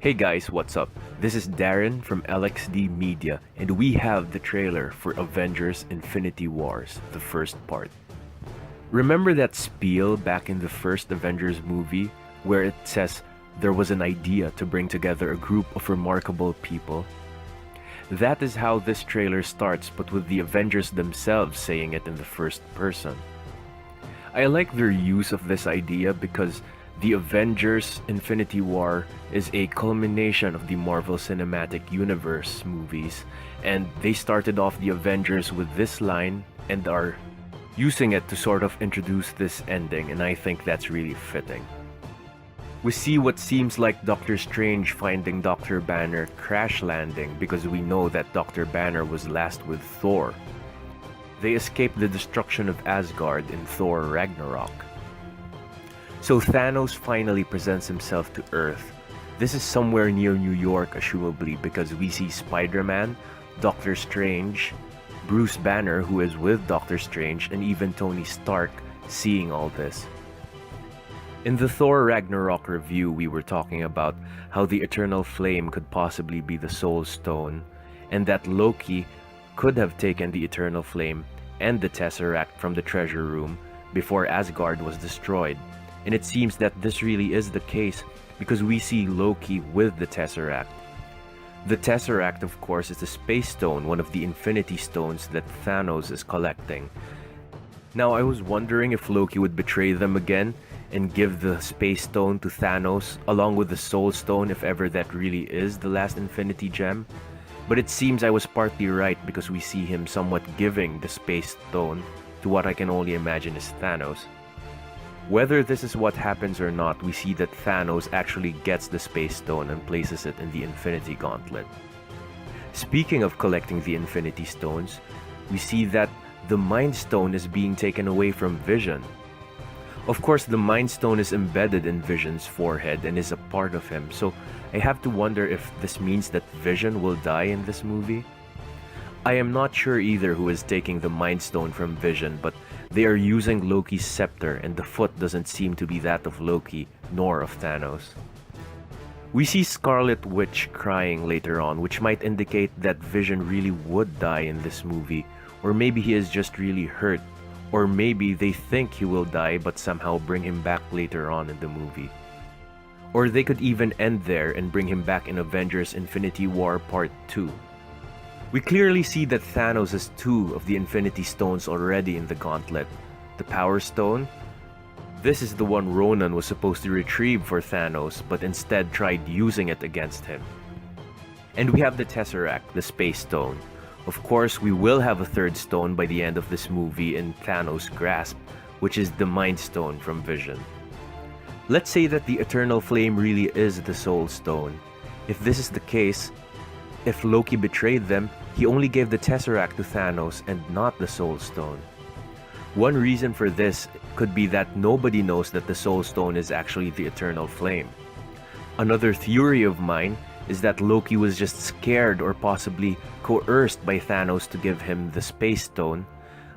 Hey guys, what's up? This is Darren from LxD Media, and we have the trailer for Avengers Infinity Wars, the first part. Remember that spiel back in the first Avengers movie where it says there was an idea to bring together a group of remarkable people? That is how this trailer starts, but with the Avengers themselves saying it in the first person. I like their use of this idea because the Avengers Infinity War is a culmination of the Marvel Cinematic Universe movies, and they started off the Avengers with this line and are using it to sort of introduce this ending, and I think that's really fitting. We see what seems like Doctor Strange finding Dr. Banner crash landing because we know that Dr. Banner was last with Thor. They escaped the destruction of Asgard in Thor Ragnarok. So Thanos finally presents himself to Earth. This is somewhere near New York, assumably, because we see Spider-Man, Doctor Strange, Bruce Banner, who is with Doctor Strange, and even Tony Stark seeing all this. In the Thor Ragnarok review, we were talking about how the Eternal Flame could possibly be the Soul Stone, and that Loki could have taken the Eternal Flame and the Tesseract from the treasure room before Asgard was destroyed. And it seems that this really is the case because we see Loki with the Tesseract. The Tesseract, of course, is the Space Stone, one of the Infinity Stones that Thanos is collecting. Now, I was wondering if Loki would betray them again and give the Space Stone to Thanos along with the Soul Stone if ever that really is the last Infinity Gem. But it seems I was partly right because we see him somewhat giving the Space Stone to what I can only imagine is Thanos. Whether this is what happens or not, we see that Thanos actually gets the Space Stone and places it in the Infinity Gauntlet. Speaking of collecting the Infinity Stones, we see that the Mind Stone is being taken away from Vision. Of course, the Mind Stone is embedded in Vision's forehead and is a part of him, so I have to wonder if this means that Vision will die in this movie. I am not sure either who is taking the Mind Stone from Vision, but they are using Loki's scepter and the foot doesn't seem to be that of Loki nor of Thanos. We see Scarlet Witch crying later on, which might indicate that Vision really would die in this movie, or maybe he is just really hurt, or maybe they think he will die but somehow bring him back later on in the movie. Or they could even end there and bring him back in Avengers Infinity War Part 2. We clearly see that Thanos has 2 of the Infinity Stones already in the gauntlet. The Power Stone? This is the one Ronan was supposed to retrieve for Thanos, but instead tried using it against him. And we have the Tesseract, the Space Stone. Of course, we will have a 3rd stone by the end of this movie in Thanos' grasp, which is the Mind Stone from Vision. Let's say that the Eternal Flame really is the Soul Stone. If this is the case, if Loki betrayed them, he only gave the Tesseract to Thanos and not the Soul Stone. One reason for this could be that nobody knows that the Soul Stone is actually the Eternal Flame. Another theory of mine is that Loki was just scared or possibly coerced by Thanos to give him the Space Stone,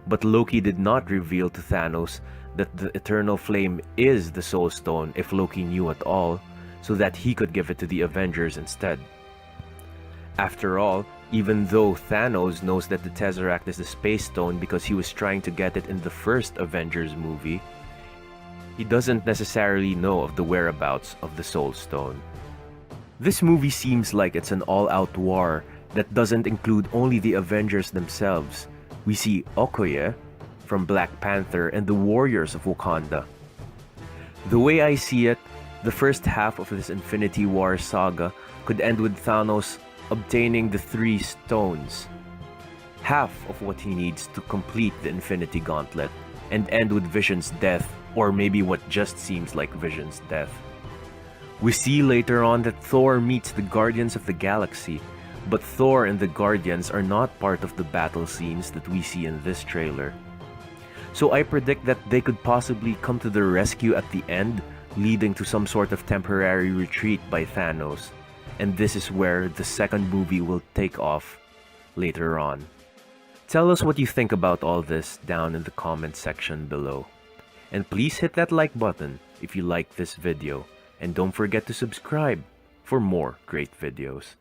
but Loki did not reveal to Thanos that the Eternal Flame is the Soul Stone if Loki knew at all, so that he could give it to the Avengers instead. After all, even though Thanos knows that the Tesseract is the Space Stone because he was trying to get it in the first Avengers movie, he doesn't necessarily know of the whereabouts of the Soul Stone. This movie seems like it's an all-out war that doesn't include only the Avengers themselves. We see Okoye from Black Panther and the warriors of Wakanda. The way I see it, the first half of this Infinity War saga could end with Thanos obtaining the 3 stones, half of what he needs to complete the Infinity Gauntlet, and end with Vision's death, or maybe what just seems like Vision's death. We see later on that Thor meets the Guardians of the Galaxy, but Thor and the Guardians are not part of the battle scenes that we see in this trailer. So I predict that they could possibly come to the rescue at the end, leading to some sort of temporary retreat by Thanos. And this is where the second movie will take off later on. Tell us what you think about all this down in the comment section below. And please hit that like button if you like this video. And don't forget to subscribe for more great videos.